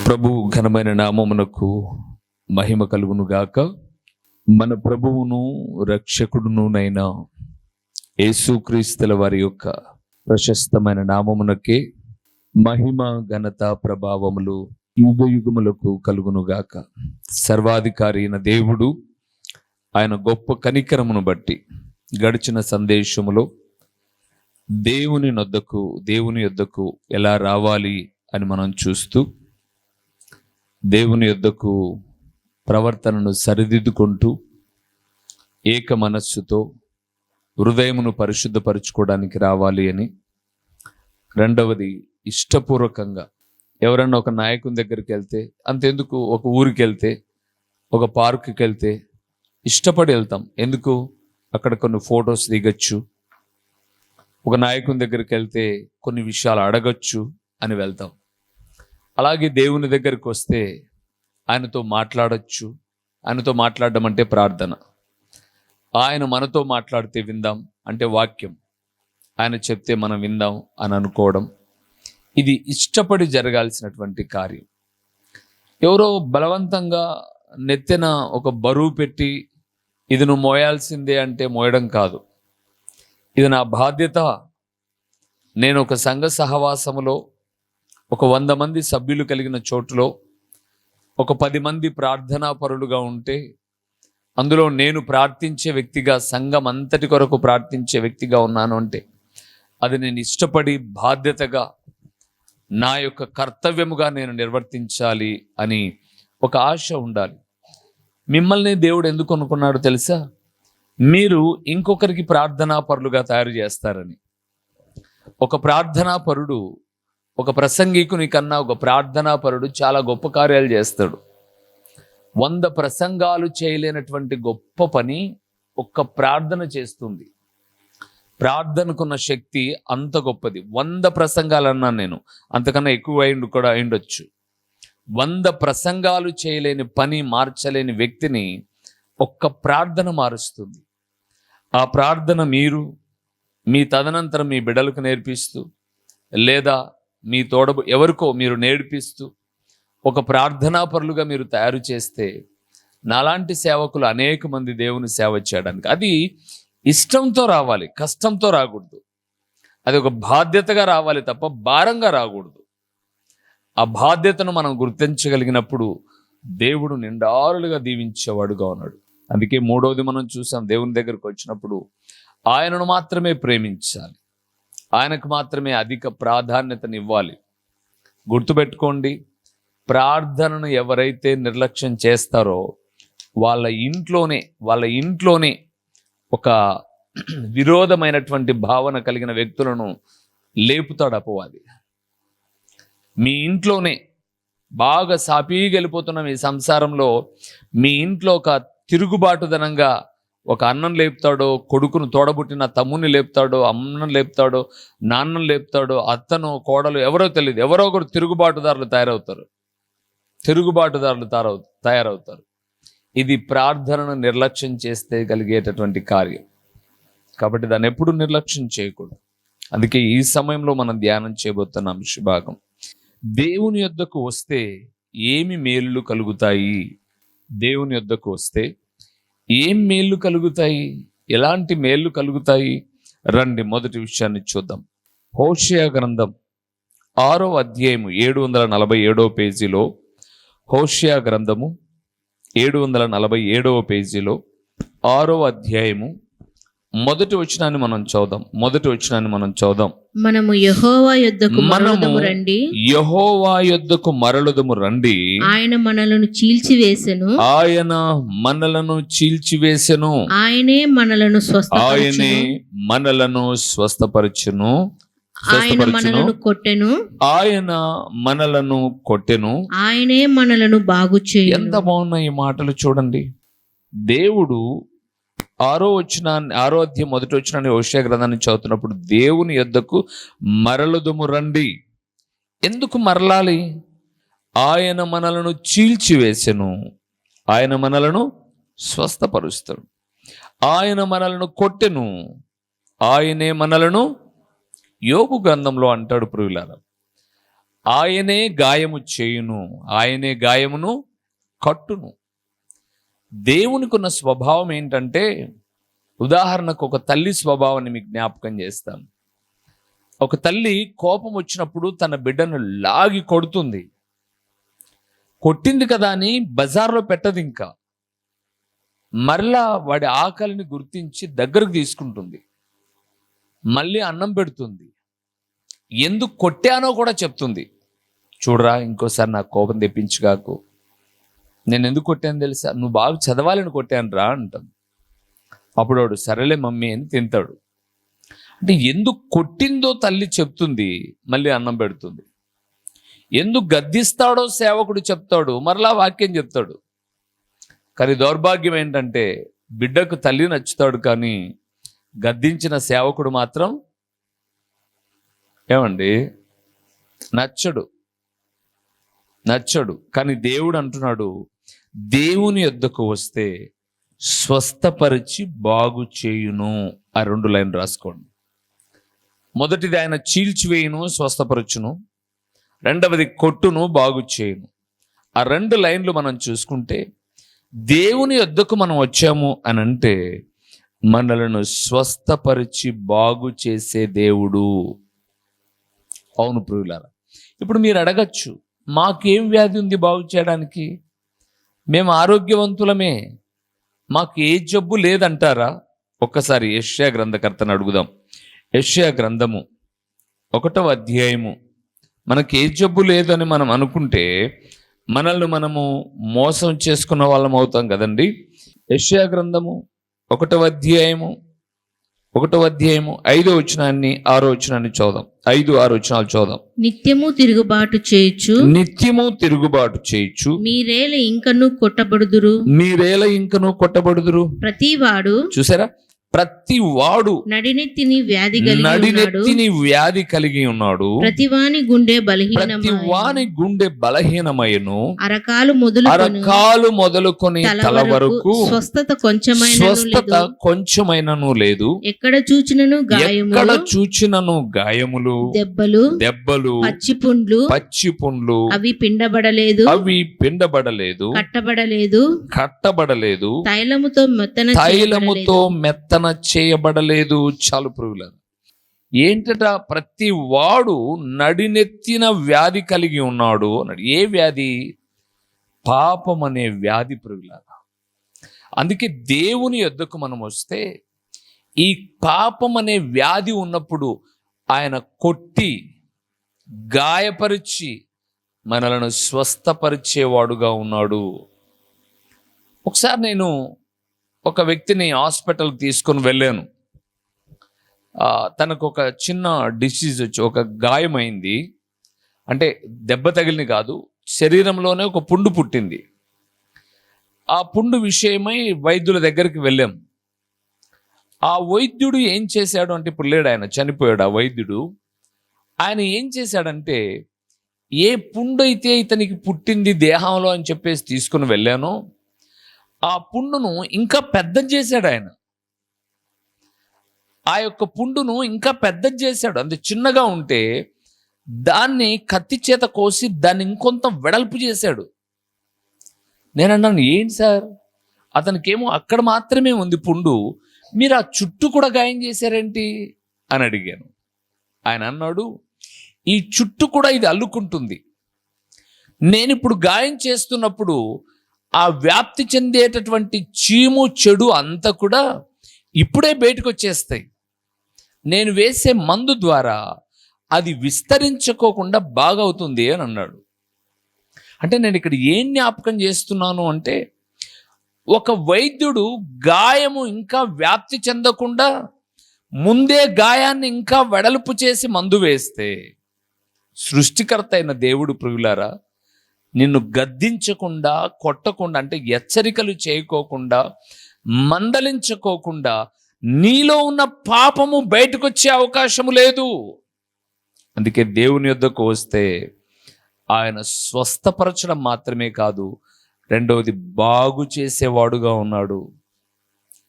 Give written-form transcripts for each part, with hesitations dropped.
ప్రభు ఘనమైన నామమునకు మహిమ కలుగును గాక. మన ప్రభువును రక్షకుడునునైన యేసుక్రీస్తుల వారి యొక్క ప్రశస్తమైన నామమునకే మహిమ ఘనత ప్రభావములు యుగ యుగములకు కలుగును గాక. సర్వాధికారి అయిన దేవుడు ఆయన గొప్ప కనికరమును బట్టి గడిచిన సందేశములో దేవుని యొద్దకు ఎలా రావాలి అని మనం చూస్తూ దేవుని యొద్దకు ప్రవర్తనను సరిదిద్దుకుంటూ ఏక మనస్సుతో హృదయమును పరిశుద్ధపరచుకోవడానికి రావాలి అని, రెండవది ఇష్టపూర్వకంగా ఎవరన్నా ఒక నాయకుని దగ్గరికి వెళ్తే, అంతెందుకు ఒక ఊరికి వెళ్తే, ఒక పార్కుకి వెళ్తే ఇష్టపడి వెళ్తాం. ఎందుకు? అక్కడ కొన్ని ఫొటోస్ దిగచ్చు, ఒక నాయకుని దగ్గరికి వెళ్తే కొన్ని విషయాలు అడగచ్చు అని వెళ్తాం. అలాగే దేవుని దగ్గరికి వస్తే ఆయనతో మాట్లాడచ్చు. ఆయనతో మాట్లాడడం అంటే ప్రార్థన. ఆయన మనతో మాట్లాడితే విందాం అంటే వాక్యం. ఆయన చెప్తే మనం విందాం అని అనుకోవడం, ఇది ఇష్టపడి జరగాల్సినటువంటి కార్యం. ఎవరో బలవంతంగా నెత్తిన ఒక బరువు పెట్టి ఇది నువ్వు మోయాల్సిందే అంటే మోయడం కాదు. ఇది నా బాధ్యత. నేను ఒక సంఘ సహవాసములో ఒక 100 మంది సభ్యులు కలిగిన చోటులో ఒక 10 మంది ప్రార్థనా పరులుగా ఉంటే, అందులో నేను ప్రార్థించే వ్యక్తిగా, సంఘం అంతటి కొరకు ప్రార్థించే వ్యక్తిగా ఉన్నాను అంటే అది నేను ఇష్టపడి బాధ్యతగా నా యొక్క కర్తవ్యముగా నేను నిర్వర్తించాలి అని ఒక ఆశ ఉండాలి. మిమ్మల్ని దేవుడు ఎందుకు అనుకున్నాడు తెలుసా? మీరు ఇంకొకరికి ప్రార్థనా పరులుగా తయారు చేస్తారని. ఒక ప్రార్థనా పరుడు, ఒక ప్రసంగికుని కన్నా ఒక ప్రార్థనా పరుడు చాలా గొప్ప కార్యాలు చేస్తాడు. 100 ప్రసంగాలు చేయలేనటువంటి గొప్ప పని ఒక్క ప్రార్థన చేస్తుంది. ప్రార్థనకున్న శక్తి అంత గొప్పది. 100 ప్రసంగాలు అన్నాను నేను, అంతకన్నా ఎక్కువ అయిండొచ్చు. 100 ప్రసంగాలు చేయలేని పని, మార్చలేని వ్యక్తిని ఒక్క ప్రార్థన మారుస్తుంది. ఆ ప్రార్థన మీరు మీ తదనంతరం మీ బిడ్డలకు నేర్పిస్తూ, లేదా మీ ఎవరికో మీరు నేర్పిస్తూ ఒక ప్రార్థనా పరులుగా మీరు తయారు చేస్తే, నాలాంటి సేవకులు అనేక మంది దేవుని సేవ చేయడానికి, అది ఇష్టంతో రావాలి, కష్టంతో రాకూడదు. అది ఒక బాధ్యతగా రావాలి తప్ప భారంగా రాకూడదు. ఆ బాధ్యతను మనం గుర్తించగలిగినప్పుడు దేవుడు నిండారులుగా దీవించేవాడుగా ఉన్నాడు. అందుకే మూడవది మనం చూసాం, దేవుని దగ్గరకు వచ్చినప్పుడు ఆయనను మాత్రమే ప్రేమించాలి, ఆయనకు మాత్రమే అధిక ప్రాధాన్యతనివ్వాలి. గుర్తుపెట్టుకోండి, ప్రార్థనను ఎవరైతే నిర్లక్ష్యం చేస్తారో వాళ్ళ ఇంట్లోనే ఒక విరోధమైనటువంటి భావన కలిగిన వ్యక్తులను లేపుతాడు అపవాది. మీ ఇంట్లోనే బాగా సాపీగా వెళ్ళిపోతున్న మీ సంసారంలో, మీ ఇంట్లో ఒక తిరుగుబాటుదనంగా ఒక అన్నం లేపుతాడో, కొడుకును తోడబుట్టిన తమ్ముని లేపుతాడో, అమ్మను లేపుతాడో, నాన్నను లేపుతాడో, అత్తను కోడలు ఎవరో తెలియదు, ఎవరో ఒకరు తిరుగుబాటుదారులు తయారవుతారు. ఇది ప్రార్థనను నిర్లక్ష్యం చేస్తే కలిగేటటువంటి కార్యం. కాబట్టి దాన్ని ఎప్పుడు నిర్లక్ష్యం చేయకూడదు. అందుకే ఈ సమయంలో మనం ధ్యానం చేయబోతున్న అంశభాగం, దేవుని యొద్దకు వస్తే ఏమి మేలు కలుగుతాయి. దేవుని యొద్దకు వస్తే ఏం మేళ్ళు కలుగుతాయి, ఎలాంటి మేళ్ళు కలుగుతాయి? రండి మొదటి విషయాన్ని చూద్దాం. హోషేయ గ్రంథం 6వ అధ్యాయము 747వ పేజీలో, హోషేయ గ్రంథము 747వ పేజీలో 6వ అధ్యాయము మొదటి వచనాన్ని మనం చదువుదాం. మనము యెహోవా యొద్దకు మరలుదము రండి. యెహోవా యొద్దకు మరలుదము రండి. ఆయన మనలను చీల్చివేసెను. ఆయనే మనలను స్వస్థపరచును. ఆయన మనలను కొట్టెను. ఆయనే మనలను బాగు చేయును. ఎంత బాగున్నాయి ఈ మాటలు చూడండి. దేవుడు 6వ అధ్యాయం మొదటి వచనాన్ని హోషేయ గ్రంథాన్ని చదువుతున్నప్పుడు, దేవుని యొద్దకు మరలుదుము రండి. ఎందుకు మరలాలి? ఆయన మనలను చీల్చివేసెను, ఆయన మనలను స్వస్థపరుస్తాడు. ఆయన మనలను కొట్టెను, ఆయనే మనలను, యోబు గ్రంథంలో అంటాడు ప్రియులారా, ఆయనే గాయము చేయును, ఆయనే గాయమును కట్టును. దేవునికి ఉన్న స్వభావం ఏంటంటే, ఉదాహరణకు ఒక తల్లి స్వభావాన్ని మీకు జ్ఞాపకం చేస్తాను. ఒక తల్లి కోపం వచ్చినప్పుడు తన బిడ్డను లాగి కొడుతుంది. కొట్టింది కదా అని బజార్లో పెట్టదు, ఇంకా మరలా వాడి ఆకలిని గుర్తించి దగ్గరకు తీసుకుంటుంది, మళ్ళీ అన్నం పెడుతుంది, ఎందుకు కొట్టానో కూడా చెప్తుంది. చూడరా, ఇంకోసారి నాకు కోపం తెప్పించుగాకు, నేను ఎందుకు కొట్టాను తెలుసా, నువ్వు బాగా చదవాలని కొట్టాను రా అంటాను. అప్పుడు వాడు సరేలే మమ్మీ అని తింటాడు. అంటే ఎందుకు కొట్టిందో తల్లి చెప్తుంది, మళ్ళీ అన్నం పెడుతుంది. ఎందుకు గద్దిస్తాడో సేవకుడు చెప్తాడు, మరలా వాక్యం చెప్తాడు. కానీ దౌర్భాగ్యం ఏంటంటే, బిడ్డకు తల్లి నచ్చుతాడు, కానీ గద్దించిన సేవకుడు మాత్రం ఏమండి నచ్చడు. కానీ దేవుడు అంటున్నాడు, దేవుని యొద్దకు వస్తే స్వస్థపరిచి బాగు చేయును. ఆ 2 లైన్లు రాసుకోండి. మొదటిది ఆయన చీల్చివేయును, స్వస్థపరచును. రెండవది కొట్టును, బాగు చేయును. ఆ 2 లైన్లు మనం చూసుకుంటే, దేవుని యొద్దకు మనం వచ్చాము అని అంటే మనలను స్వస్థపరిచి బాగు చేసే దేవుడు. అవును ప్రియులారా, ఇప్పుడు మీరు అడగచ్చు, మాకేం వ్యాధి ఉంది బాగు చేయడానికి, మేము ఆరోగ్యవంతులమే, మాకు ఏ జబ్బు లేదంటారా? ఒక్కసారి యెషయా గ్రంథకర్తను అడుగుదాం. యెషయా గ్రంథము 1వ అధ్యాయము. మనకి ఏ జబ్బు లేదని మనం అనుకుంటే మనల్ని మనము మోసం చేసుకున్న వాళ్ళం అవుతాం కదండి. యెషయా గ్రంథము 1వ అధ్యాయము 5వ వచనాన్ని 6వ వచనాన్ని చదువుదాం. 5-6 వచనాలు చదువుదాం. నిత్యము తిరుగుబాటు చేయుచు మీరేల ఇంకను కొట్టబడుదురు. ప్రతివాడు, చూసారా, ప్రతివాడు నడినెత్తిని వ్యాధి కలిగి ఉన్నాడు. ప్రతివాని గుండె బలహీనమయ్యను. అరకాలు మొదలుకొని తల వరకు స్వస్థత కొంచెమైనను లేదు. ఎక్కడ చూచినను గాయములు, దెబ్బలు, పచ్చిపుండ్లు, అవి పిండబడలేదు, కట్టబడలేదు, తైలముతో మెత్తన చేయబడలేదు. చాలు ప్రియులారా, ఏంటట, ప్రతి వాడు నడినెత్తిన వ్యాధి కలిగి ఉన్నాడు అన్నాడు. ఏ వ్యాధి? పాపం అనే వ్యాధి ప్రియులారా. అందుకే దేవుని యొద్దకు మనం వస్తే, ఈ పాపం అనే వ్యాధి ఉన్నప్పుడు ఆయన కొట్టి గాయపరిచి మనలను స్వస్థపరిచేవాడుగా ఉన్నాడు. ఒకసారి నేను ఒక వ్యక్తిని హాస్పిటల్కి తీసుకొని వెళ్ళాను. తనకు ఒక చిన్న డిసీజ్ వచ్చి, ఒక గాయమైంది. అంటే దెబ్బ తగిలింది కాదు, శరీరంలోనే ఒక పుండు పుట్టింది. ఆ పుండు విషయమై వైద్యుల దగ్గరికి వెళ్ళాం. ఆ వైద్యుడు ఏం చేశాడు అంటే, ఇప్పుడు లేడు, ఆయన చనిపోయాడు. ఆ వైద్యుడు ఆయన ఏం చేశాడంటే, ఏ పుండు అయితే ఇతనికి పుట్టింది దేహంలో అని చెప్పేసి తీసుకుని వెళ్ళానో, ఆ పుండును ఇంకా పెద్ద చేశాడు ఆయన. ఆ యొక్క పుండును ఇంకా పెద్ద చేశాడు. అంత చిన్నగా ఉంటే దాన్ని కత్తి చేత కోసి దాన్ని ఇంకొంత వెడల్పు చేశాడు. నేను అన్నాను, ఏంటి సార్, అతనికేమో అక్కడ మాత్రమే ఉంది పుండు, మీరు ఆ చుట్టూ కూడా గాయం చేశారేంటి అని అడిగాను. ఆయన అన్నాడు, ఈ చుట్టూ కూడా ఇది అల్లుకుంటుంది. నేను ఇప్పుడు గాయం చేస్తున్నప్పుడు ఆ వ్యాప్తి చెందేటటువంటి చీము చెడు అంతా కూడా ఇప్పుడే బయటకు వచ్చేస్తాయి. నేను వేసే మందు ద్వారా అది విస్తరించుకోకుండా బాగవుతుంది అని అన్నాడు. అంటే నేను ఇక్కడ ఏం జ్ఞాపకం చేస్తున్నాను అంటే, ఒక వైద్యుడు గాయము ఇంకా వ్యాప్తి చెందకుండా ముందే గాయాన్ని ఇంకా వెడల్పు చేసి మందు వేస్తే, సృష్టికర్త అయిన దేవుడు ప్రియులారా నిన్ను గద్దించకుండా, కొట్టకుండా, అంటే హెచ్చరికలు చేయకోకుండా, మందలించుకోకుండా నీలో ఉన్న పాపము బయటకు వచ్చే అవకాశము లేదు. అందుకే దేవుని యొద్దకు వస్తే ఆయన స్వస్థపరచడం మాత్రమే కాదు, రెండవది బాగు చేసేవాడుగా ఉన్నాడు.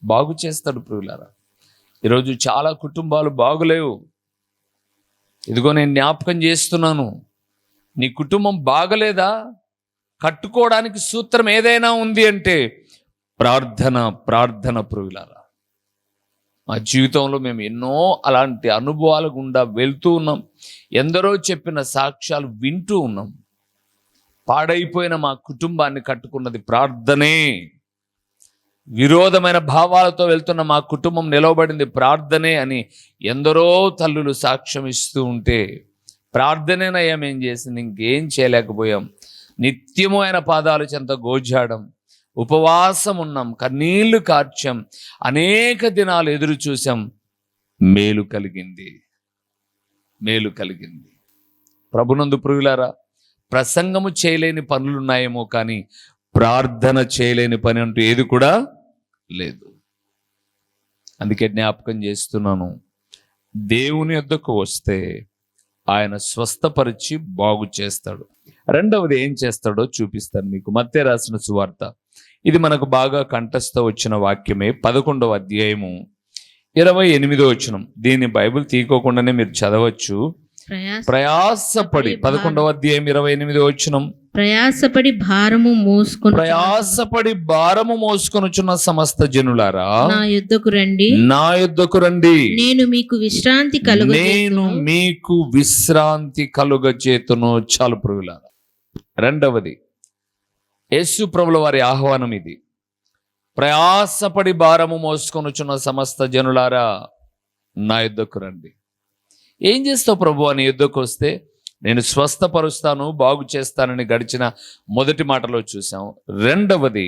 బాగు చేస్తాడు ప్రియులారా. ఈరోజు చాలా కుటుంబాలు బాగులేవు. ఇదిగో నేను జ్ఞాపకం చేస్తున్నాను, నీ కుటుంబం బాగలేదా? కట్టుకోవడానికి సూత్రం ఏదైనా ఉంది అంటే ప్రార్థన, ప్రార్థన ప్రియులారా. మా జీవితంలో మేము ఎన్నో అలాంటి అనుభవాల గుండా వెళ్తూ ఉన్నాం. ఎందరో చెప్పిన సాక్ష్యాలు వింటూ ఉన్నాం. పాడైపోయిన మా కుటుంబాన్ని కట్టుకున్నది ప్రార్థనే. విరోధమైన భావాలతో వెళ్తున్న మా కుటుంబం నిలవబడింది ప్రార్థనే అని ఎందరో తల్లులు సాక్ష్యం ఇస్తూ ఉంటే, ప్రార్థనేనయ్యా మేం చేసింది, ఇంకేం చేయలేకపోయాం. నిత్యము ఆయన పాదాల చెంత గోజాడం, ఉపవాసం ఉన్నాం, కన్నీళ్లు కార్చాం, అనేక దినాలు ఎదురు చూసాం. మేలు కలిగింది, మేలు కలిగింది. ప్రభునందు ప్రియులారా, ప్రసంగము చేయలేని పనులున్నాయేమో కానీ ప్రార్థన చేయలేని పని అంటూ ఏది కూడా లేదు. అందుకే జ్ఞాపకం చేస్తున్నాను, దేవుని యొద్దకు వస్తే ఆయన స్వస్థపరిచి బాగు చేస్తాడు. రెండవది ఏం చేస్తాడో చూపిస్తాను మీకు. మత్తయి రాసిన సువార్త, ఇది మనకు బాగా కంఠస్థ వచ్చిన వాక్యమే. 11వ అధ్యాయము 28వ వచనం. దీన్ని బైబిల్ తీయకోకుండానే మీరు చదవచ్చు. ప్రయాసపడి 11వ అధ్యాయం 28వ వచనం. ప్రయాసపడి భారము మోసుకొనుచున్న సమస్త జనులారా నా యుద్ధకు రండి, నేను మీకు విశ్రాంతి కలుగజేతును. చాలు ప్రియులారా. రెండవది యేసు ప్రభుల వారి ఆహ్వానం ఇది. ప్రయాసపడి భారము మోసుకొనుచున్న సమస్త జనులారా నా యుద్ధకు రండి. ఏం చేస్తావు ప్రభు అని యుద్ధకు వస్తే? నేను స్వస్థపరుస్తాను, బాగు చేస్తానని గడిచిన మొదటి మాటలో చూసాం. రెండవది,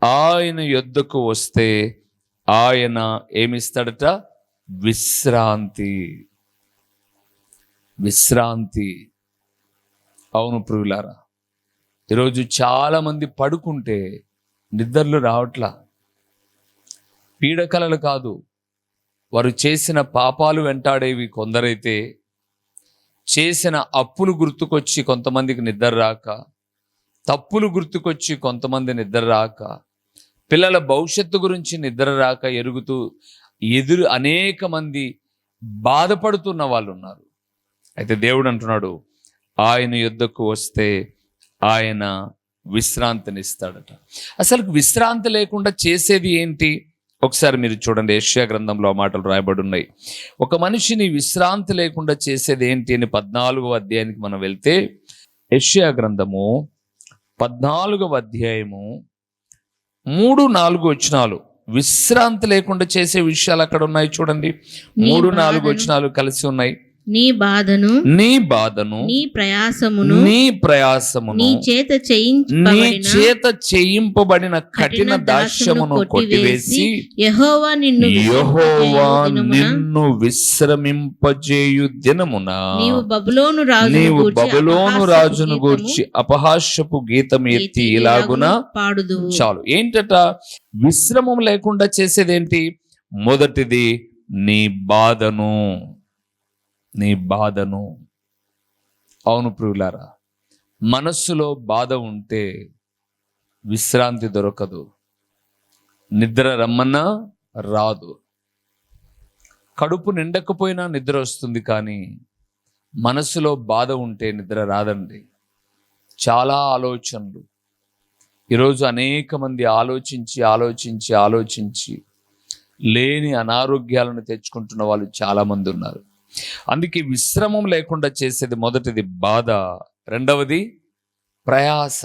ఆయన యుద్ధకు వస్తే ఆయన ఏమిస్తాడట? విశ్రాంతి. విశ్రాంతి. అవును ప్రియులారా, ఈరోజు చాలా మంది పడుకుంటే నిద్రలు రావట్లా. పీడకలలు కాదు, వారు చేసిన పాపాలు వెంటాడేవి కొందరైతే, చేసిన అప్పులు గుర్తుకొచ్చి కొంతమందికి నిద్ర రాక, తప్పులు గుర్తుకొచ్చి కొంతమంది నిద్ర రాక, పిల్లల భవిష్యత్తు గురించి నిద్ర రాక ఎరుగుతూ అనేక మంది బాధపడుతున్న వాళ్ళు ఉన్నారు. అయితే దేవుడు అంటున్నాడు, ఆయన యుద్ధకు వస్తే ఆయన విశ్రాంతినిస్తాడట. అసలు విశ్రాంతి లేకుండా చేసేది ఏంటి? ఒకసారి మీరు చూడండి, యెషయా గ్రంథంలో ఆ మాటలు రాయబడి ఉన్నాయి. ఒక మనిషిని విశ్రాంతి లేకుండా చేసేది ఏంటి అని 14వ అధ్యాయానికి మనం వెళ్తే, యెషయా గ్రంథము 14వ అధ్యాయము 3-4 వచనాలు విశ్రాంతి లేకుండా చేసే విషయాలు అక్కడ ఉన్నాయి. చూడండి, 3-4 వచనాలు కలిసి ఉన్నాయి. నీ బాధను నీ ప్రయాసమును నీ చేత చేయింపబడిన కఠిన దాస్యమును కొట్టివేసి యెహోవా నిన్ను విశ్రమింపజేయు దినమున నీవు బబులోను రాజును గూర్చి అపహాస్యపు గీతం ఎత్తి ఇలాగున పాడుదు. చాలు. ఏంటట? విశ్రమం లేకుండా చేసేదేంటి? మొదటిది నీ బాధను. అవును ప్రియులారా, మనస్సులో బాధ ఉంటే విశ్రాంతి దొరకదు, నిద్ర రమ్మన్నా రాదు. కడుపు నిండకపోయినా నిద్ర వస్తుంది, కానీ మనస్సులో బాధ ఉంటే నిద్ర రాదండి. చాలా ఆలోచనలు. ఈరోజు అనేక మంది ఆలోచించి లేని అనారోగ్యాలను తెచ్చుకుంటున్న వాళ్ళు చాలా మంది ఉన్నారు. అందుకే విశ్రమం లేకుండా చేసేది మొదటిది బాధ, రెండవది ప్రయాస.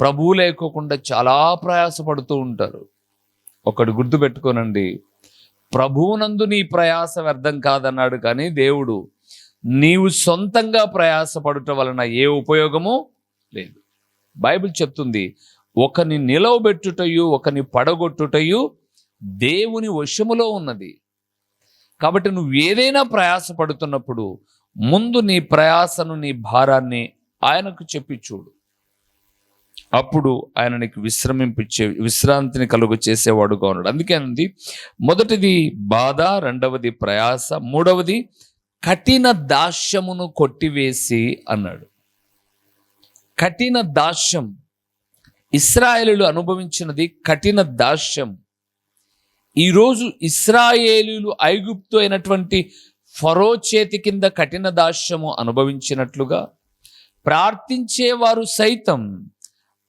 ప్రభువు లేకోకుండా చాలా ప్రయాసపడుతూ ఉంటారు. ఒకటి గుర్తుపెట్టుకోనండి, ప్రభువునందు నీ ప్రయాస వ్యర్థం కాదన్నాడు, కానీ దేవుడు నీవు సొంతంగా ప్రయాసపడుట వలన ఏ ఉపయోగము లేదు. బైబిల్ చెప్తుంది, ఒకని నిలవబెట్టుటయు ఒకని పడగొట్టుటయు దేవుని వశములో ఉన్నది. కాబట్టి నువ్వు ఏదైనా ప్రయాసపడుతున్నప్పుడు ముందు నీ ప్రయాసను, నీ భారాన్ని ఆయనకు చెప్పి చూడు. అప్పుడు ఆయన నీకు విశ్రాంతిని కలుగు చేసేవాడుగా ఉన్నాడు. అందుకే అంది, మొదటిది బాధ, రెండవది ప్రయాస, మూడవది కఠిన దాస్యమును కొట్టివేసి అన్నాడు. కఠిన దాస్యం, ఇశ్రాయేలీయులు అనుభవించినది కఠిన దాస్యం. ఈరోజు ఇశ్రాయేలీయులు ఐగుప్తు అయినటువంటి ఫరో చేతి కింద కఠిన దాస్యము అనుభవించినట్లుగా ప్రార్థించేవారు సైతం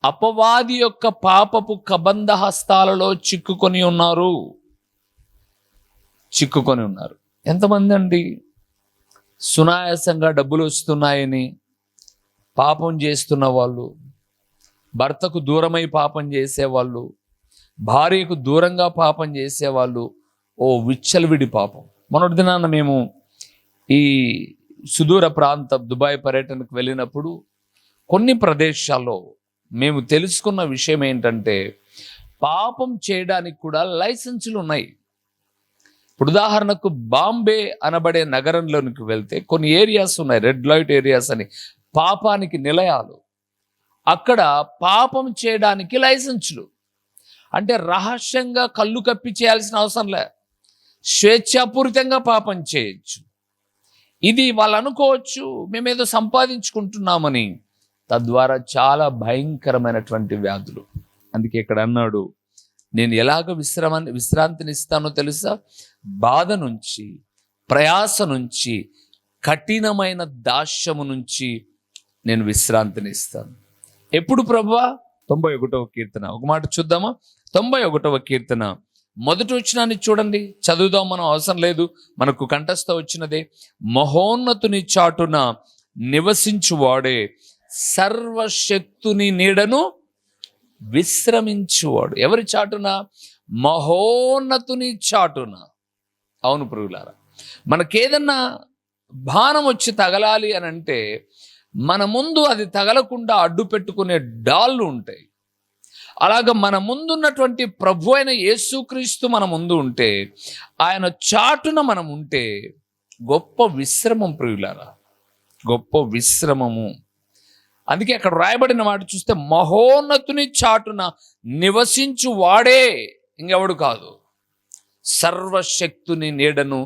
అపవాది యొక్క పాపపు కబంధ హస్తాలలో చిక్కుకొని ఉన్నారు. ఎంతమంది అండి సునాయాసంగా డబ్బులు వస్తున్నాయని పాపం చేస్తున్న వాళ్ళు, భర్తకు దూరమై పాపం చేసేవాళ్ళు, భార్యకు దూరంగా పాపం చేసేవాళ్ళు, ఓ విచ్చలవిడి పాపం. మొన్నటి దినాన మేము ఈ సుదూర ప్రాంత దుబాయ్ పర్యటనకు వెళ్ళినప్పుడు కొన్ని ప్రదేశాల్లో మేము తెలుసుకున్న విషయం ఏంటంటే పాపం చేయడానికి కూడా లైసెన్సులు ఉన్నాయి. ఇప్పుడు ఉదాహరణకు బాంబే అనబడే నగరంలోనికి వెళ్తే కొన్ని ఏరియాస్ ఉన్నాయి, రెడ్ లైట్ ఏరియాస్ అని, పాపానికి నిలయాలు. అక్కడ పాపం చేయడానికి లైసెన్సులు, అంటే రహస్యంగా కళ్ళు కప్పి చేయాల్సిన అవసరం లే, స్వేచ్ఛాపూరితంగా పాపం చేయొచ్చు. ఇది వాళ్ళు అనుకోవచ్చు మేమేదో సంపాదించుకుంటున్నామని, తద్వారా చాలా భయంకరమైనటువంటి వ్యాధులు. అందుకే ఇక్కడ అన్నాడు, నేను ఎలాగ విశ్రాంతిని ఇస్తానో తెలుసా? బాధ నుంచి, ప్రయాస నుంచి, కఠినమైన దాస్యము నుంచి నేను విశ్రాంతిని ఇస్తాను. ఎప్పుడు ప్రభువా? 91వ కీర్తన ఒక మాట చూద్దామా? 91వ కీర్తన మొదటి వచనాన్ని చూడండి, చదువుదాం, మనం అవసరం లేదు, మనకు కంఠస్థ వచ్చినదే. మహోన్నతుని చాటున నివసించువాడే సర్వశక్తుని నీడను విశ్రమించువాడు. ఎవరి చాటున? మహోన్నతుని చాటున. అవును ప్రియులారా, మనకేదన్నా బాణం వచ్చి తగలాలి అని అంటే మన ముందు అది తగలకుండా అడ్డు పెట్టుకునే డాళ్ళు ఉంటాయి. అలాగ మన ముందున్నటువంటి ప్రభు అయిన యేసుక్రీస్తు మన ముందు ఉంటే, ఆయన చాటున మనం ఉంటే గొప్ప విశ్రమం ప్రియులారా, గొప్ప విశ్రమము. అందుకే అక్కడ రాయబడిన మాట చూస్తే మహోన్నతుని చాటున నివసించు వాడే, ఇంకెవడు కాదు, సర్వశక్తుని నీడను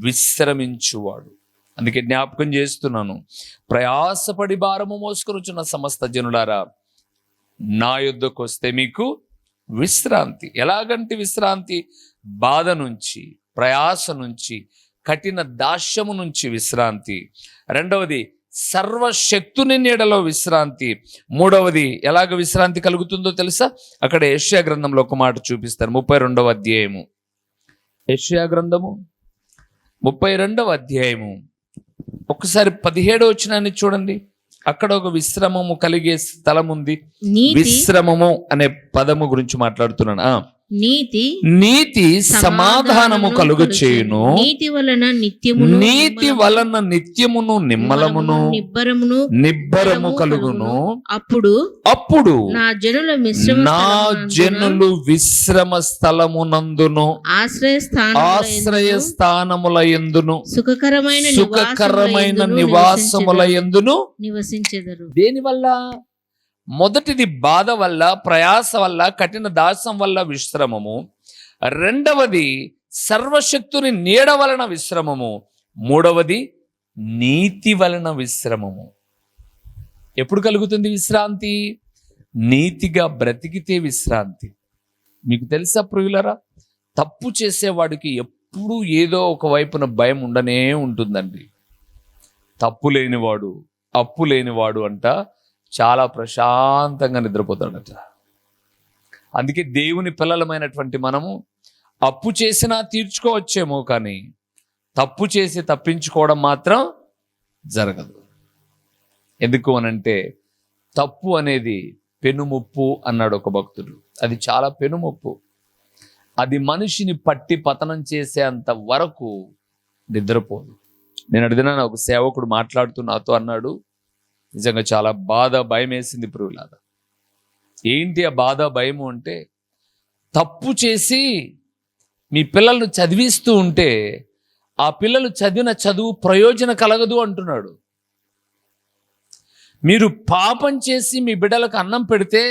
విశ్రమించువాడు. అందుకే జ్ఞాపకం చేస్తున్నాను, ప్రయాసపడి భారము మోసుకొనుచున్న సమస్త జనులారా, నా యొద్దకు వస్తే మీకు విశ్రాంతి. ఎలాగంటే విశ్రాంతి? బాధ నుంచి, ప్రయాస నుంచి, కఠిన దాస్యము నుంచి విశ్రాంతి. రెండవది సర్వశక్తుని నీడలో విశ్రాంతి. మూడవది ఎలాగ విశ్రాంతి కలుగుతుందో తెలుసా? అక్కడ యెషయా గ్రంథంలో ఒక మాట చూపిస్తారు. 32వ అధ్యాయము, యెషయా గ్రంథము 32వ అధ్యాయము ఒకసారి 17వ వచనాన్ని చూడండి. అక్కడ ఒక విశ్రమము కలిగే స్థలం ఉంది. విశ్రమము అనే పదము గురించి మాట్లాడుతున్నాను. నీతి సమాధానము కలుగ చేయును, నీతి వలన నిత్యమును నిబ్బరము కలుగును. అప్పుడు నా జనులు విశ్రమ స్థలమునందును ఆశ్రయ స్థానముల యందును సుఖకరమైన నివాసముల యందును నివసించెదరు. దేనివల్ల? మొదటిది బాధ వల్ల, ప్రయాస వల్ల, కఠిన దాసం వల్ల విశ్రమము. రెండవది సర్వశక్తుని నీడ వలన విశ్రమము. మూడవది నీతి వలన విశ్రమము. ఎప్పుడు కలుగుతుంది విశ్రాంతి? నీతిగా బ్రతికితే విశ్రాంతి. మీకు తెలుసా ప్రియులరా, తప్పు చేసేవాడికి ఎప్పుడూ ఏదో ఒక వైపున భయం ఉండనే ఉంటుందండి. తప్పు లేనివాడు, అప్పు లేనివాడు అంట చాలా ప్రశాంతంగా నిద్రపోతాడట. అందుకే దేవుని పిల్లలమైనటువంటి మనము అప్పు చేసినా తీర్చుకోవచ్చేమో, కానీ తప్పు చేసి తప్పించుకోవడం మాత్రం జరగదు. ఎందుకు అనంటే తప్పు అనేది పెనుముప్పు అన్నాడు ఒక భక్తుడు. అది చాలా పెనుముప్పు. అది మనిషిని పట్టి పతనం చేసేంత వరకు నిద్రపోదు. నేను అడిగినా ఒక సేవకుడు మాట్లాడుతూ నాతో అన్నాడు, నిజంగా చాలా బాధ, భయం వేసింది ప్రియులారా. ఏంటి ఆ బాధ, భయము అంటే, తప్పు చేసి మీ పిల్లలను చదివిస్తూ ఉంటే ఆ పిల్లలు చదివిన చదువు ప్రయోజన కలగదు అంటున్నాడు. మీరు పాపం చేసి మీ బిడ్డలకు అన్నం పెడితే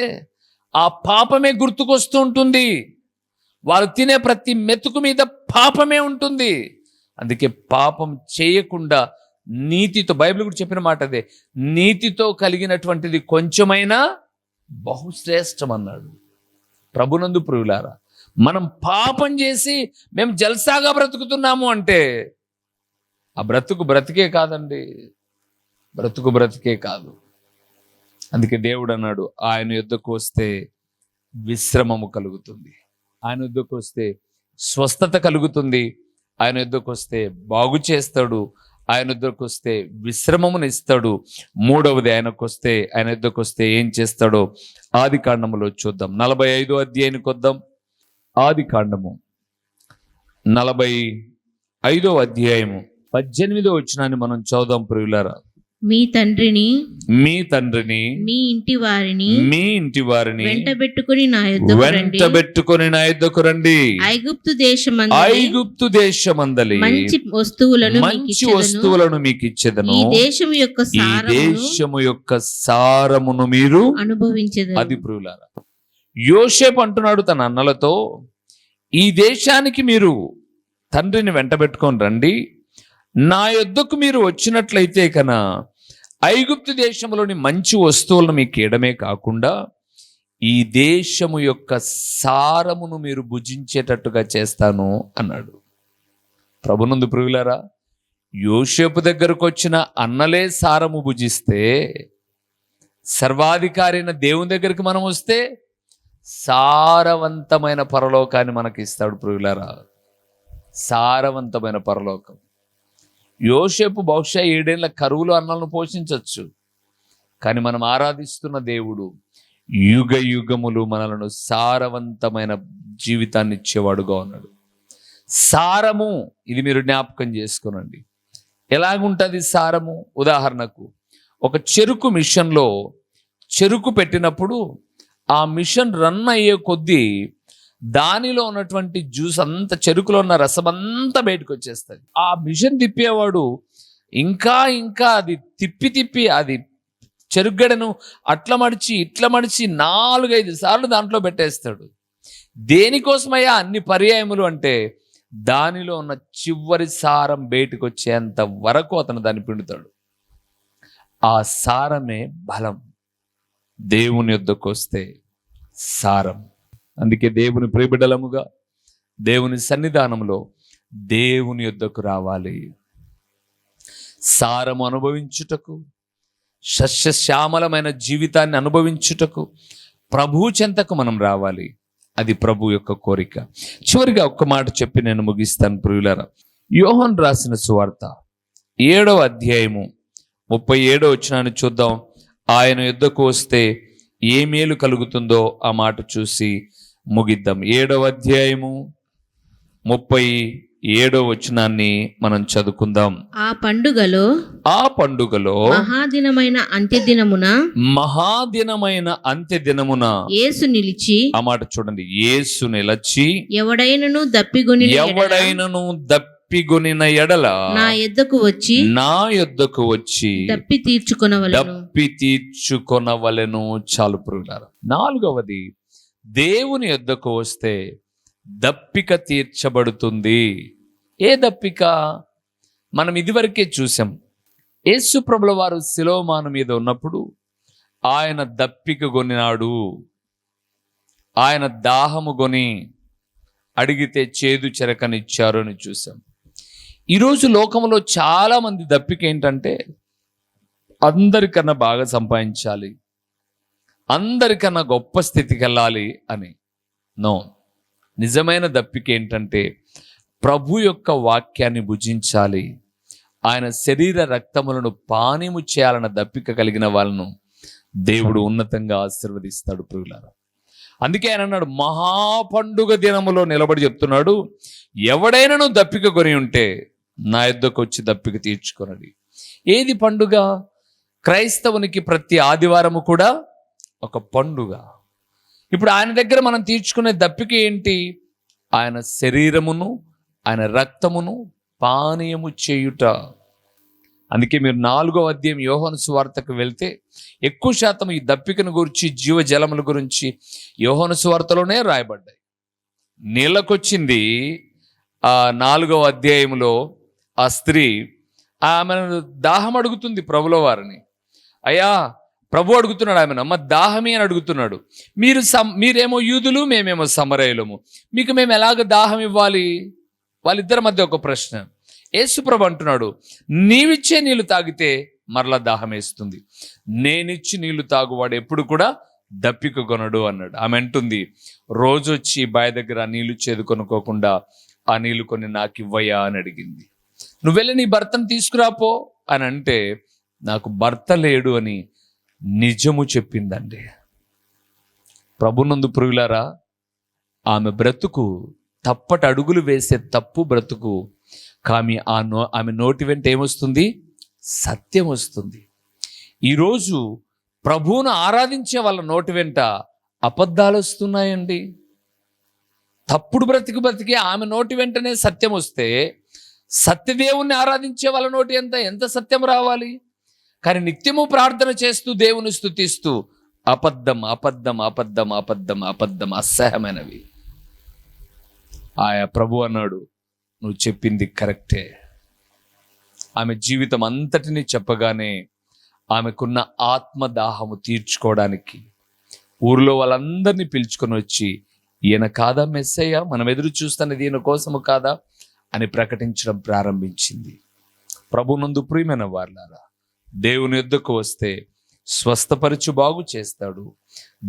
ఆ పాపమే గుర్తుకొస్తూ ఉంటుంది. వారు తినే ప్రతి మెతుకు మీద పాపమే ఉంటుంది. అందుకే పాపం చేయకుండా నీతితో, బైబిల్ కూడా చెప్పిన మాట అదే, నీతితో కలిగినటువంటిది కొంచెమైనా బహుశ్రేష్టం అన్నాడు. ప్రభునందు ప్రియులారా, మనం పాపం చేసి మేము జల్సాగా బ్రతుకుతున్నాము అంటే ఆ బ్రతుకు బ్రతికే కాదండి, బ్రతుకు బ్రతికే కాదు. అందుకే దేవుడు అన్నాడు, ఆయన యుద్ధకు వస్తే విశ్రమము కలుగుతుంది, ఆయన యుద్ధకు వస్తే స్వస్థత కలుగుతుంది, ఆయన యుద్ధకు వస్తే బాగు చేస్తాడు, ఆయన యుద్ధకు వస్తే విశ్రమమును ఇస్తాడు. మూడవది, ఆయన యుద్ధకు వస్తే ఏం చేస్తాడో ఆది కాండములో చూద్దాం. 45వ అధ్యాయానికి వద్దాం. ఆది కాండము 45వ అధ్యాయము 18వ వచనాన్ని మనం చదువుదాం ప్రియులారా. మీ తండ్రిని మీ మీ ఇంటి వారిని వెంటబెట్టుకొని నా యుద్ధకు రండి. ఐగుప్తు దేశమందలి మంచి వస్తువులను మీకు ఇచ్చెదను. ఈ దేశము యొక్క సారమును మీరు అనుభవించెదరు. అది ప్రియులారా, యోసేపు అంటున్నాడు తన అన్నలతో, ఈ దేశానికి మీరు తండ్రిని వెంటబెట్టుకొని రండి, నా యొద్దకు మీరు వచ్చినట్లయితే కన ఐగుప్తు దేశంలోని మంచి వస్తువులను మీకు ఇవ్వడమే కాకుండా ఈ దేశము యొక్క సారమును మీరు భుజించేటట్టుగా చేస్తాను అన్నాడు. ప్రభునందు ప్రియులారా, యోసేపు దగ్గరకు వచ్చిన అన్నలే సారము భుజిస్తే, సర్వాధికారి అయిన దేవుని దగ్గరికి మనం వస్తే సారవంతమైన పరలోకాన్ని మనకి ఇస్తాడు ప్రియులారా. సారవంతమైన పరలోకం. యోసేపు బహుశా 7 ఏళ్ల కరువులో అన్నలను పోషించవచ్చు, కానీ మనం ఆరాధిస్తున్న దేవుడు యుగ యుగములు మనలను సారవంతమైన జీవితాన్ని ఇచ్చేవాడుగా ఉన్నాడు. సారము, ఇది మీరు జ్ఞాపకం చేసుకునండి. ఎలాగుంటుంది సారము? ఉదాహరణకు ఒక చెరుకు మిషన్లో చెరుకు పెట్టినప్పుడు ఆ మిషన్ రన్ అయ్యే కొద్దీ దానిలో ఉన్నటువంటి జ్యూస్ అంతా, చెరుకులో ఉన్న రసం అంతా బయటకు వచ్చేస్తుంది. ఆ మిషన్ తిప్పేవాడు ఇంకా అది తిప్పి అది చెరుగడను అట్లా మడిచి ఇట్లా మడిచి 4-5 సార్లు దాంట్లో పెట్టేస్తాడు. దేనికోసమయ్యా అన్ని పర్యాయములు అంటే, దానిలో ఉన్న చివరి సారం బయటకు వచ్చేంత వరకు అతను దాన్ని పిండుతాడు. ఆ సారమే బలం. దేవుని యొద్దకు వస్తే సారం. అందుకే దేవుని ప్రియబిడ్డలముగా దేవుని సన్నిధానంలో దేవుని యొద్దకు రావాలి. సారము అనుభవించుటకు, సస్యశ్యామలమైన జీవితాన్ని అనుభవించుటకు ప్రభు చెంతకు మనం రావాలి. అది ప్రభు యొక్క కోరిక. చివరిగా ఒక్క మాట చెప్పి నేను ముగిస్తాను ప్రియులారా. యోహాను రాసిన సువార్త 7వ అధ్యాయము 37వ వచనాన్ని చూద్దాం. ఆయన యుద్ధకు వస్తే ఏ మేలు కలుగుతుందో ఆ మాట చూసి ముగిద్దాం. 7వ అధ్యాయము 37వ వచనాన్ని మనం చదువుకుందాం. ఆ పండుగలో మహాదినమైన అంత్యదినమున యేసు నిలిచి, ఆ మాట చూడండి, యేసు నిలిచి ఎవడైనను దప్పిగొనిన ఎడల నా యొద్దకు వచ్చి దప్పి తీర్చుకొనవలెను. చాలు ప్రియులారా. 4వది, దేవుని యొద్దకు వస్తే దప్పిక తీర్చబడుతుంది. ఏ దప్పిక? మనం ఇదివరకే చూసాం. యేసు ప్రభుల వారు శిలోమాను మీద ఉన్నప్పుడు ఆయన దప్పిక కొనినాడు. ఆయన దాహము కొని అడిగితే చేదు చెరకనిచ్చారు అని చూసాం. ఈరోజు లోకంలో చాలా మంది దప్పిక ఏంటంటే, అందరికన్నా బాగా సంపాదించాలి, అందరికన్నా గొప్ప స్థితికి వెళ్ళాలి అని. నో, నిజమైన దప్పిక ఏంటంటే ప్రభు యొక్క వాక్యాన్ని భుజించాలి, ఆయన శరీర రక్తములను పానీయము చేయాలన్న దప్పిక కలిగిన వాళ్ళను దేవుడు ఉన్నతంగా ఆశీర్వదిస్తాడు ప్రియులారా. అందుకే ఆయన అన్నాడు, మహాపండుగ దినములో నిలబడి చెప్తున్నాడు, ఎవడైనాను దప్పిక కొని ఉంటే నా యొద్దకు వచ్చి దప్పిక తీర్చుకొనడి. ఏది పండుగ? క్రైస్తవునికి ప్రతి ఆదివారము కూడా ఒక పండుగ. ఇప్పుడు ఆయన దగ్గర మనం తీర్చుకునే దప్పిక ఏంటి? ఆయన శరీరమును, ఆయన రక్తమును పానీయము చేయుట. అందుకే మీరు 4వ అధ్యాయం యోహాను సువార్తకు వెళ్తే ఎక్కువ శాతం ఈ దప్పికను గురించి, జీవజలముల గురించి యోహాను సువార్తలోనే రాయబడ్డాయి. నీళ్ళకొచ్చింది ఆ 4వ అధ్యాయంలో ఆ స్త్రీ, ఆమె దాహం అడుగుతుంది ప్రభుల వారిని. అయ్యా, ప్రభు అడుగుతున్నాడు ఆమెను, అమ్మ దాహమే అని అడుగుతున్నాడు. మీరేమో యూదులు, మేమేమో సమరయులము, మీకు మేము ఎలాగ దాహం ఇవ్వాలి? వాళ్ళిద్దరి మధ్య ఒక ప్రశ్న. యేసుప్రభు అంటున్నాడు, నీవిచ్చే నీళ్లు తాగితే మరలా దాహం వేస్తుంది, నేనిచ్చి నీళ్లు తాగువాడు ఎప్పుడు కూడా దప్పిక కొనడు అన్నాడు. ఆమె అంటుంది, రోజు వచ్చి బావి దగ్గర ఆ నీళ్లు చేదు కొనుక్కోకుండా ఆ నీళ్లు కొన్ని నాకు ఇవ్వయా అని అడిగింది. నువ్వు వెళ్ళి నీ భర్తను తీసుకురాపో అని అంటే, నాకు భర్త లేడు అని నిజము చెప్పిందండి. ప్రభునందు ప్రియులారా, ఆమె బ్రతుకు తప్పటి అడుగులు వేసే తప్పు బ్రతుకు, కానీ ఆమె నోటి వెంట ఏమొస్తుంది? సత్యం వస్తుంది. ఈరోజు ప్రభువును ఆరాధించే వాళ్ళ నోటి వెంట అబద్ధాలు వస్తున్నాయండి. తప్పుడు బ్రతికి ఆమె నోటి వెంటనే సత్యం వస్తే, సత్యదేవుణ్ణి ఆరాధించే వాళ్ళ నోటి ఎంత సత్యం రావాలి? కానీ నిత్యము ప్రార్థన చేస్తూ దేవుని స్తుతిస్తూ అబద్ధం అబద్ధం అబద్ధం అబద్ధం అబద్ధం అసహ్యమైనవి. ఆయా ప్రభు అన్నాడు, నువ్వు చెప్పింది కరెక్టే. ఆమె జీవితం అంతటినీ చెప్పగానే ఆమెకున్న ఆత్మదాహము తీర్చుకోవడానికి ఊరిలో వాళ్ళందరినీ పిలుచుకొని వచ్చి, ఈయన కాదా మెస్సయ్య, మనం ఎదురు చూస్తున్నది ఈయన కోసము కాదా అని ప్రకటించడం ప్రారంభించింది. ప్రభునందు ప్రియమైన వారలారా, దేవుని యొద్దకు వస్తే స్వస్థపరిచి బాగు చేస్తాడు.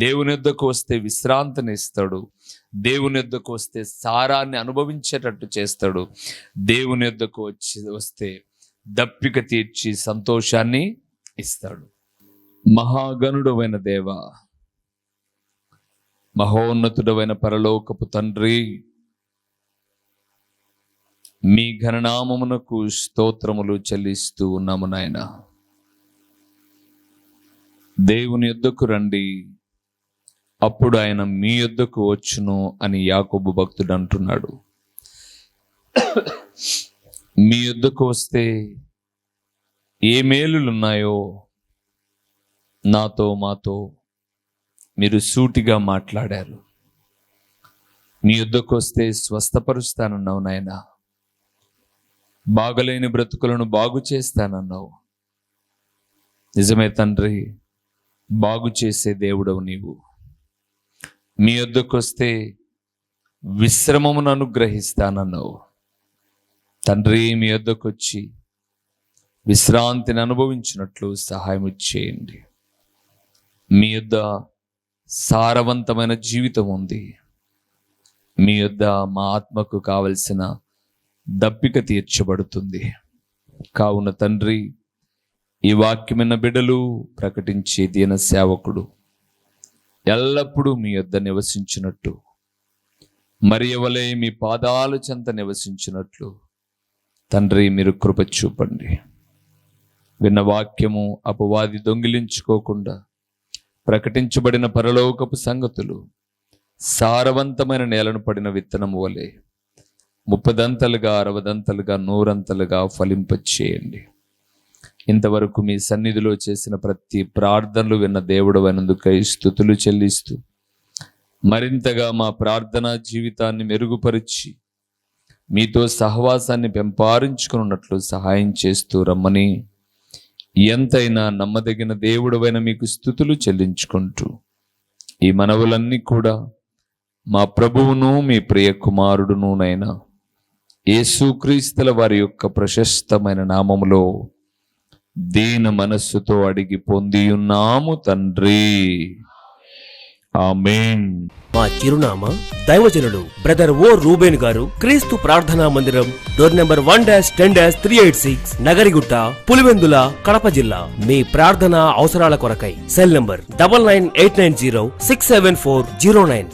దేవుని యొద్దకు వస్తే విశ్రాంతిని ఇస్తాడు. దేవుని యొద్దకు వస్తే సారాన్ని అనుభవించేటట్టు చేస్తాడు. దేవుని యొద్దకు వస్తే దప్పిక తీర్చి సంతోషాన్ని ఇస్తాడు. మహాగణుడవైన దేవ, మహోన్నతుడవైన పరలోకపు తండ్రి, మీ ఘననామమునకు స్తోత్రములు చెల్లిస్తూ ఉన్నాము నాయన. దేవుని యొద్దకు రండి, అప్పుడు ఆయన మీ యొద్దకు వచ్చును అని యాకోబు భక్తుడు అంటున్నాడు. మీ యొద్దకు వస్తే ఏ మేలులున్నాయో నాతో మాతో మీరు సూటిగా మాట్లాడారు. మీ యొద్దకు వస్తే స్వస్థపరుస్తానన్నావు నాయన, బాగలేని బ్రతుకులను బాగు చేస్తానన్నావు. నిజమే తండ్రి, బాగు చేసే దేవుడవు నీవు. మీ యొద్దకు వస్తే విశ్రమమును అనుగ్రహిస్తానన్నావు. తండ్రి, మీ యొద్దకు వచ్చి విశ్రాంతిని అనుభవించినట్లు సహాయం చేయండి. మీ యొద్ద సారవంతమైన జీవితం ఉంది. మీ యొద్ద మా ఆత్మకు కావలసిన దప్పిక తీర్చబడుతుంది. కావున తండ్రి, ఈ వాక్యమైన బిడ్డలు ప్రకటించే దీన సేవకుడు ఎల్లప్పుడూ మీ యొద్ద నివసించినట్టు, మరియవలే మీ పాదాల చెంత నివసించినట్లు తండ్రి మీరు కృప చూపండి. విన్న వాక్యము అపవాది దొంగిలించుకోకుండా ప్రకటించబడిన పరలోకపు సంగతులు సారవంతమైన నేలను పడిన విత్తనము వలె 30దంతలుగా 60దంతలుగా 100అంతలుగా ఫలింపచేయండి. ఇంతవరకు మీ సన్నిధిలో చేసిన ప్రతి ప్రార్థనలు విన్న దేవుడు అయినందుకై స్తుతులు చెల్లిస్తూ, మరింతగా మా ప్రార్థనా జీవితాన్ని మెరుగుపరిచి మీతో సహవాసాన్ని పెంపారించుకున్నట్లు సహాయం చేస్తూ రమ్మని ఎంతైనా నమ్మదగిన దేవుడవైన మీకు స్తుతులు చెల్లించుకుంటూ, ఈ మనవులన్నీ కూడా మా ప్రభువును మీ ప్రియ కుమారుడును నైనా యేసుక్రీస్తుల వారి యొక్క ప్రశస్తమైన నామములో దీన మనస్సుతో అడిగి పొందియున్నాము తండ్రి, ఆమేన్. మా చిరునామా దైవజనుడు బ్రదర్ ఓ రూబేన్ గారు, క్రీస్తు ప్రార్థనా మందిరం, డోర్ నెంబర్ 1-10-386, నగరిగుట్ట, పులివెందుల, కడప జిల్లా. మీ ప్రార్థనా అవసరాల కొరకై సెల్ నంబర్ 9989067409.